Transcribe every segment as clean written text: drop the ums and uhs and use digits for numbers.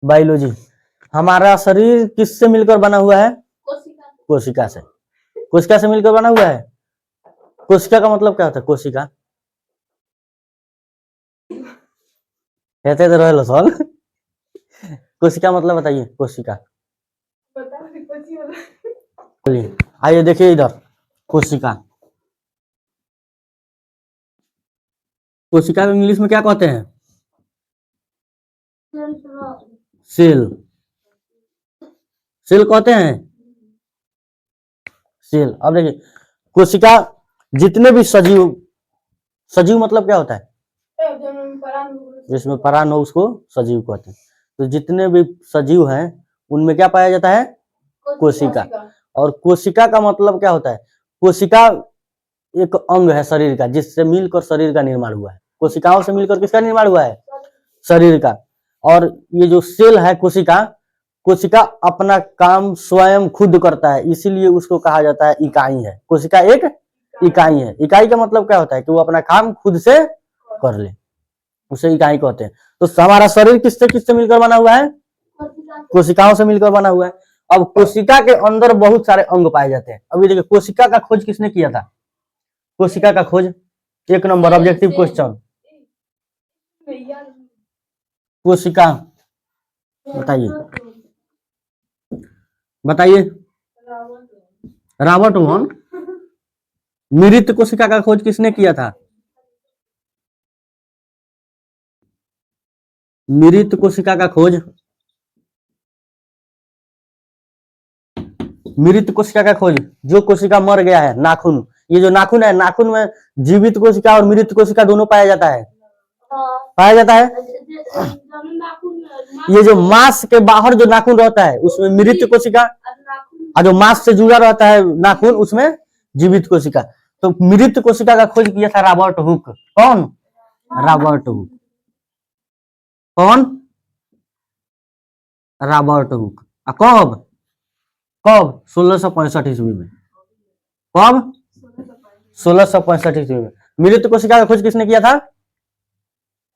Biology. हमारा शरीर किससे मिलकर बना हुआ है? कोशिका से। कोशिका से मिलकर बना हुआ है। कोशिका का मतलब क्या होता है? कोशिका कहते तो रहे सवाल। कोशिका मतलब बताइए। कोशिका बोलिए। आइए देखिए इधर। कोशिका, कोशिका को इंग्लिश में क्या कहते हैं? सेल। सेल कहते हैं। सेल। अब देखिए कोशिका जितने भी सजीव, सजीव मतलब क्या होता है? जिसमें परान हो उसको सजीव कहते हैं। तो जितने भी सजीव हैं उनमें क्या पाया जाता है? कोशिका। और कोशिका का मतलब क्या होता है? कोशिका एक अंग है शरीर का, जिससे मिलकर शरीर का निर्माण हुआ है। कोशिकाओं से मिलकर किसका निर्माण हुआ है? शरीर का। और ये जो सेल है कोशिका, कोशिका अपना काम स्वयं खुद करता है, इसीलिए उसको कहा जाता है इकाई है। कोशिका एक इकाई है। इकाई का मतलब क्या होता है? कि वो अपना काम खुद से कर ले, उसे इकाई कहते हैं। तो हमारा शरीर किससे किससे मिलकर बना हुआ है? कोशिकाओं से मिलकर बना हुआ है। अब कोशिका के अंदर बहुत सारे अंग पाए जाते हैं। अभी देखिए कोशिका का खोज किसने किया था? कोशिका का खोज 1 नंबर ऑब्जेक्टिव क्वेश्चन। कोशिका बताइए, बताइए। रॉबर्ट वॉन। मृत कोशिका का खोज किसने किया था? मृत कोशिका का खोज, मृत कोशिका का खोज, जो कोशिका मर गया है, नाखून, ये जो नाखून है, नाखून में जीवित कोशिका और मृत कोशिका दोनों पाया जाता है। पाया जाता है। ये जो मांस के बाहर जो नाखून रहता है उसमें मृत कोशिका, और जो मांस से जुड़ा रहता है नाखून उसमें जीवित कोशिका। तो मृत कोशिका का खोज किया था रॉबर्ट हुक। कौन? Robert Hooke. कौन? Robert Hooke. कब? कब? 1665 ईस्वी में। कब? 1665 ईस्वी में। मृत कोशिका का खोज किसने किया था?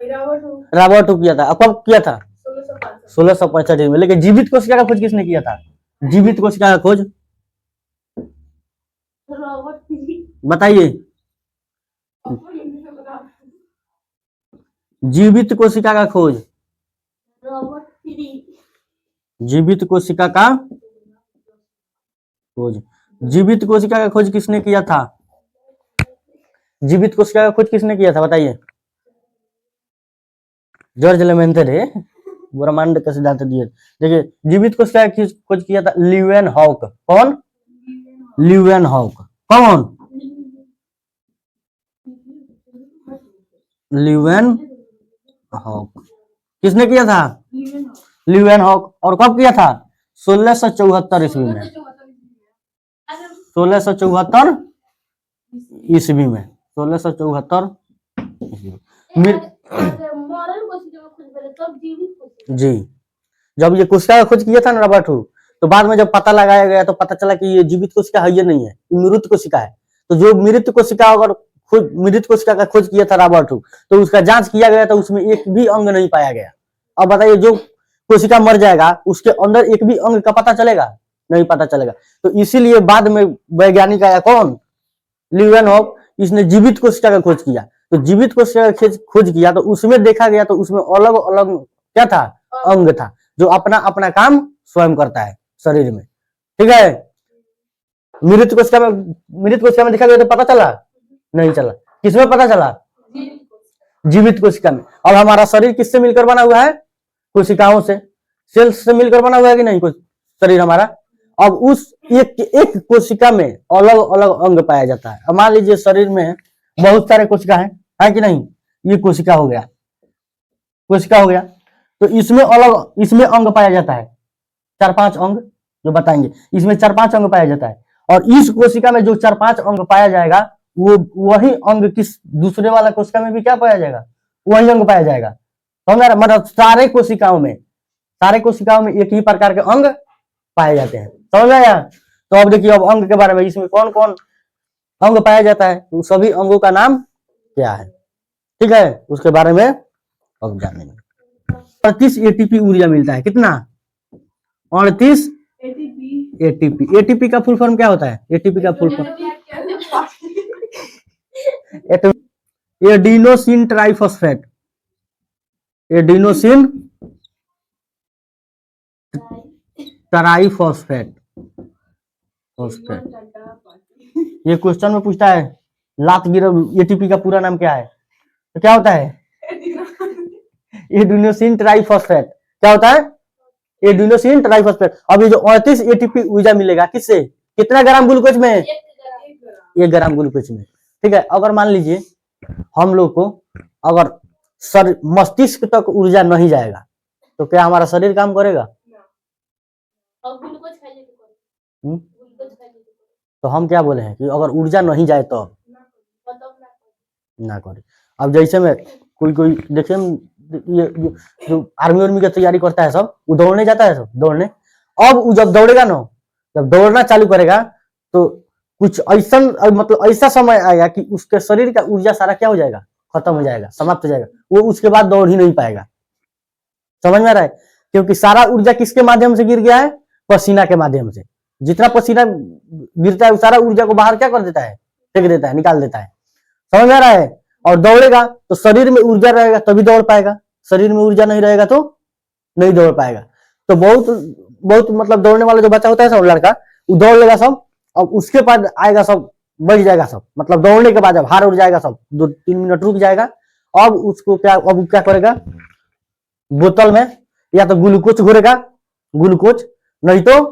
रॉबर्ट हुक किया था। कब किया था? 1665 में। लेकिन जीवित कोशिका का खोज किसने किया था? जीवित कोशिका का खोज बताइए। जीवित कोशिका का खोज, जीवित कोशिका का खोज, जीवित कोशिका का खोज किसने किया था? जीवित कोशिका का खोज किसने किया था बताइए। जॉर्ज लेमेंथरे ब्रह्मांड का सिद्धांत दिए। देखिए जीवित कोशिका का खोज किया था लीवेनहॉक। कौन? लीवेनहॉक। कौन? लीवेनहॉक। किसने किया था? लीवेनहॉक। और कब किया था? 1674 ईस्वी में। 1674 ईस्वी में। 1674 जी। जब ये कोशिका का खोज किया था ना रॉबर्ट हुक, तो बाद में जब पता लगाया गया तो पता चला कि ये जीवित कोशिका है, ये नहीं है, मृत कोशिका है। तो जो मृत कोशिका अगर खुद मृत कोशिका का खोज किया था रॉबर्ट हुक, तो उसका जांच किया गया तो उसमें एक भी अंग नहीं पाया गया। अब बताइए जो कोशिका मर जाएगा उसके अंदर एक भी अंग का पता चलेगा? नहीं पता चलेगा। तो इसीलिए बाद में वैज्ञानिक आया कौन? लीवेनहॉक। इसने जीवित कोशिका का खोज किया। तो जीवित कोशिका का खोज किया तो उसमें देखा गया तो उसमें अलग अलग क्या था? अंग था, जो अपना अपना काम स्वयं करता है शरीर में। ठीक है। मृत कोशिका में देखा गया तो पता चला? नहीं चला। किसमें पता चला? जीवित कोशिका में। और हमारा शरीर किससे मिलकर बना हुआ है? कोशिकाओं से, सेल्स से मिलकर बना हुआ है कि नहीं कुछ शरीर हमारा। अब उस एक कोशिका में अलग अलग अंग पाया जाता है। मान लीजिए शरीर में बहुत सारे कोशिका है कि नहीं? ये कोशिका हो गया, कोशिका हो गया। तो इसमें अलग, इसमें अंग पाया जाता है 4-5 अंग जो बताएंगे। इसमें 4-5 अंग पाया जाता है। और इस कोशिका में जो 4-5 अंग पाया जाएगा वो वही अंग किस दूसरे वाला कोशिका में भी क्या पाया जाएगा? वही अंग पाया जाएगा। समझ, मतलब सारे कोशिकाओं में एक ही प्रकार के अंग पाए जाते हैं। समझ आया? तो अब देखिए अब अंग के बारे में, इसमें कौन कौन अंग पाया जाता है, तो सभी अंगों का नाम क्या है? ठीक है, उसके बारे में अब जानेंगे। 38 एटीपी ऊर्जा मिलता है। कितना? 38 एटीपी। एटीपी का फुल फॉर्म क्या होता है? एटीपी का full form adenosine triphosphate. Adenosine triphosphate ये क्वेश्चन में पूछता है लात गिरव एटीपी का पूरा नाम क्या है? तो क्या होता है? Adenosine triphosphate. क्या होता है? Adenosine triphosphate. अब ये जो 38 एटीपी ऊर्जा मिलेगा किससे? कितना ग्राम ग्लूकोज में? 1 ग्राम ग्लूकोज में। ठीक है। अगर मान लीजिए हम लोग को अगर मस्तिष्क तक ऊर्जा नहीं जाएगा तो क्या हमारा शरीर काम करेगा? तो हम क्या बोले हैं कि अगर ऊर्जा नहीं जाए तो ना करे। अब जैसे में कोई देखिए ये जो आर्मी उर्मी की तैयारी करता है सब, वो दौड़ने जाता है सब दौड़ने। अब वो जब दौड़ेगा ना, जब दौड़ना चालू करेगा तो कुछ ऐसा मतलब ऐसा समय आएगा कि उसके शरीर का ऊर्जा सारा क्या हो जाएगा? खत्म हो जाएगा, समाप्त हो जाएगा। वो उसके बाद दौड़ ही नहीं पाएगा। समझ में आ रहा है? क्योंकि सारा ऊर्जा किसके माध्यम से गिर गया है? पसीना के माध्यम से। जितना पसीना गिरता है वो सारा ऊर्जा को बाहर क्या कर देता है? फेंक देता है, निकाल देता है। समझ में आ रहा है? और दौड़ेगा तो शरीर में ऊर्जा रहेगा तभी दौड़ पाएगा, शरीर में ऊर्जा नहीं रहेगा तो नहीं दौड़ पाएगा। तो बहुत मतलब दौड़ने वाला जो बच्चा होता है सब लड़का, वो दौड़ लेगा सब। अब उसके बाद आएगा सब, बढ़ जाएगा सब, मतलब दौड़ने के बाद जब हार उड़ जाएगा सब, 2-3 मिनट रुक जाएगा। अब उसको क्या करेगा? बोतल में या तो ग्लूकोज घोरेगा, ग्लूकोज, नहीं तो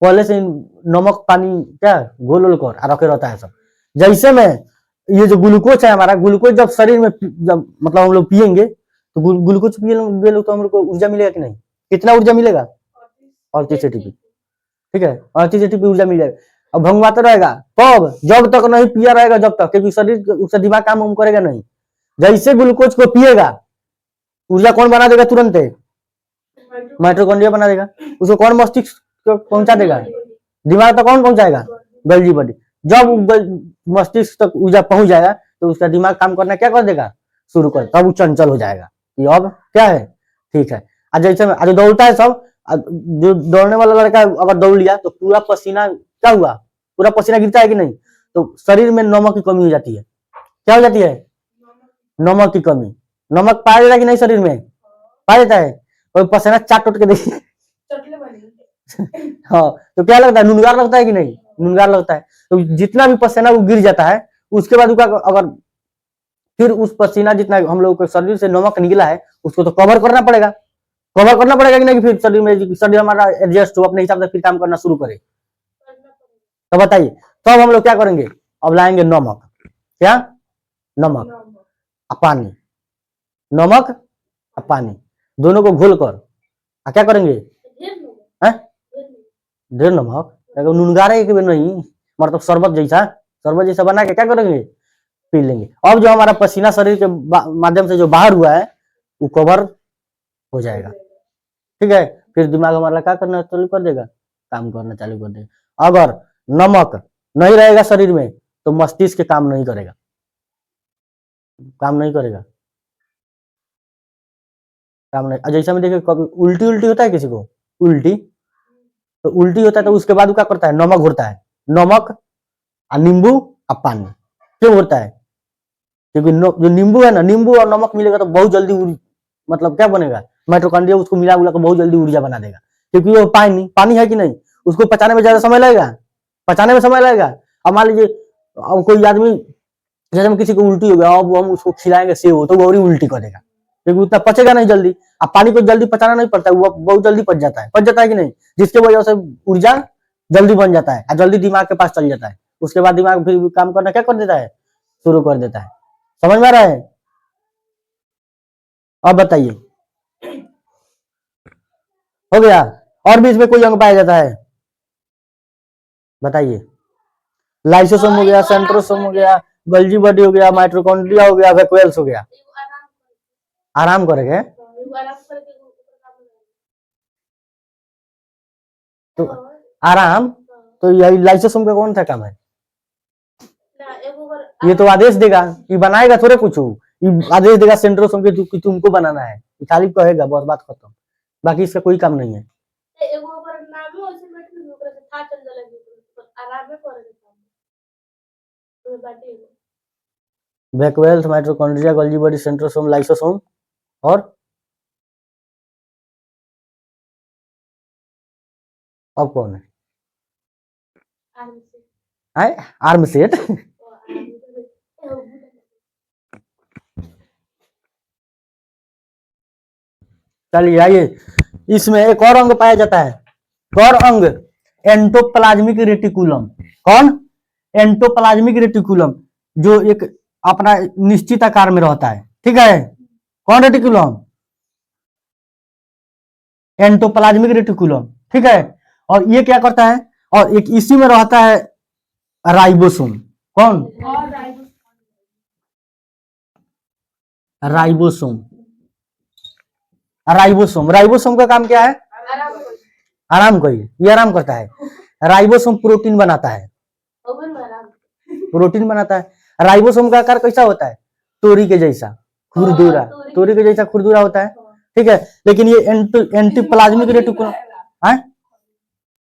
पहले से नमक पानी क्या घोल कर रखे रहता है सब। जैसे में ये जो ग्लूकोज है हमारा, ग्लूकोज जब शरीर में जब मतलब हम लोग पियेंगे तो ग्लूकोज पिए तो हमको ऊर्जा मिलेगा कि नहीं? कितना ऊर्जा मिलेगा? 38 एटीपी। ठीक है, 38 एटीपी ऊर्जा मिल जाएगा। अब भंगवाता रहेगा कब? जब तक नहीं पिया रहेगा, जब तक, क्योंकि शरीर उसका दिमाग काम करेगा नहीं। जैसे ग्लूकोज को पिएगा ऊर्जा कौन बना देगा? तुरंत माइटोकॉन्ड्रिया बना देगा। उसको कौन मस्तिष्क पहुंचा देगा? दिमाग तक कौन पहुंचाएगा? Golgi body. जब मस्तिष्क तक ऊर्जा पहुंच जाएगा तो उसका दिमाग काम करना क्या कर देगा? शुरू कर, तब वो चंचल हो जाएगा कि अब क्या है। ठीक है। आज जैसे आज दौड़ता है सब, जो दौड़ने वाला लड़का अगर दौड़ लिया तो पूरा पसीना क्या हुआ? पूरा पसीना गिरता है कि नहीं? तो शरीर में नमक की कमी हो जाती है। क्या हो जाती है? नमक की कमी। नमक पाया जाता है कि नहीं शरीर में? पाया जाता है। और पसीना चाट टूट के देखिए हाँ, तो क्या लगता है? नुनगार लगता है कि नहीं? नुनगार लगता है। तो जितना भी पसीना वो गिर जाता है, उसके बाद अगर फिर उस पसीना जितना हम लोग के शरीर से नमक निकला है उसको तो कवर करना पड़ेगा। कवर करना पड़ेगा कि नहीं? फिर शरीर हमारा एडजस्ट हो, अपने हिसाब से फिर काम करना शुरू करे। तो बताइए, तब हम लोग क्या करेंगे? अब लाएंगे नमक। क्या? नमक और पानी। नमक और पानी दोनों को घोल कर क्या करेंगे? ढेर नमक नुनगारे नहीं, मतलब शरबत जैसा बना के क्या करेंगे? पी लेंगे। अब जो हमारा पसीना शरीर के माध्यम से जो बाहर हुआ है वो कवर हो जाएगा। ठीक है। फिर दिमाग हमारा क्या करना चालू कर देगा? काम करना चालू कर देगा। अगर नमक नहीं रहेगा शरीर में तो मस्तिष्क काम नहीं करेगा, काम नहीं करेगा, काम नहीं। जैसे में देखिए कभी उल्टी होता है किसी को, उल्टी होता है तो उसके बाद क्या करता है? नमक घोरता है। नमक और नींबू और पानी। क्यों घोरता है? क्योंकि जो नींबू है ना, नींबू और नमक मिलेगा तो बहुत जल्दी मतलब क्या बनेगा? माइटोकॉन्ड्रिया उसको मिला के बहुत जल्दी ऊर्जा बना देगा। क्योंकि वो पानी है कि नहीं, उसको पचाने में ज्यादा समय लगेगा। अब मान लीजिए कोई आदमी, जैसे किसी को उल्टी हो गया, अब हम उसको खिलाएंगे सेव तो वो और उल्टी करेगा, क्योंकि उतना पचेगा नहीं जल्दी। अब पानी को जल्दी पचाना नहीं पड़ता है, वो बहुत जल्दी पच जाता है कि नहीं, जिसके वजह से ऊर्जा जल्दी बन जाता है और जल्दी दिमाग के पास चल जाता है। उसके बाद दिमाग फिर काम करना क्या कर देता है? शुरू कर देता है। समझ में आ रहा है? अब बताइए, हो गया? और भी इसमें कोई अंग पाया जाता है? बताइए। लाइसोसोम हो गया, सेंट्रोसोम हो गया, गोल्जी बॉडी हो गया, माइटोकॉन्ड्रिया हो गया, वैक्यूल्स हो गया। आराम करेंगे तो आराम, तो यही लाइसोसोम का कौन सा काम है? ये तो आदेश देगा, ये बनाएगा थोड़े कुछ, ये आदेश देगा सेंट्रोसोम के कि तुमको बनाना है, खाली कहेगा, बस बात खत्म, बाकी इसका कोई काम नहीं है। एगो ओकर नाम है ओसे बैठ के ओकरा से था चल जाला जी आराम में करे काम तो बाटे vacuoles mitochondria Golgi body centrosome lysosome और अब कौन है आराम से आर्म सेट। चलिए आइए, इसमें एक और अंग पाया जाता है, और अंग एंटोप्लाज्मिक रेटिकुलम। कौन? एंटोप्लाज्मिक रेटिकुलम, जो एक अपना निश्चित आकार में रहता है, ठीक है। कौन रेटिकुलम? एंटोप्लाज्मिक रेटिकुलम, ठीक है। और ये क्या करता है, और एक इसी में रहता है राइबोसोम। कौन? राइबोसोम। राइबोसोम, राइबोसोम का काम क्या है? आराम करिए, ये आराम करता है। राइबोसोम प्रोटीन बनाता है, प्रोटीन बनाता है। राइबोसोम का आकार कैसा होता है? तोरी के जैसा खुरदुरा, तोरी के जैसा खुरदुरा होता है, ठीक है। लेकिन ये एंटीप्लाज्मिक रेटिकुलम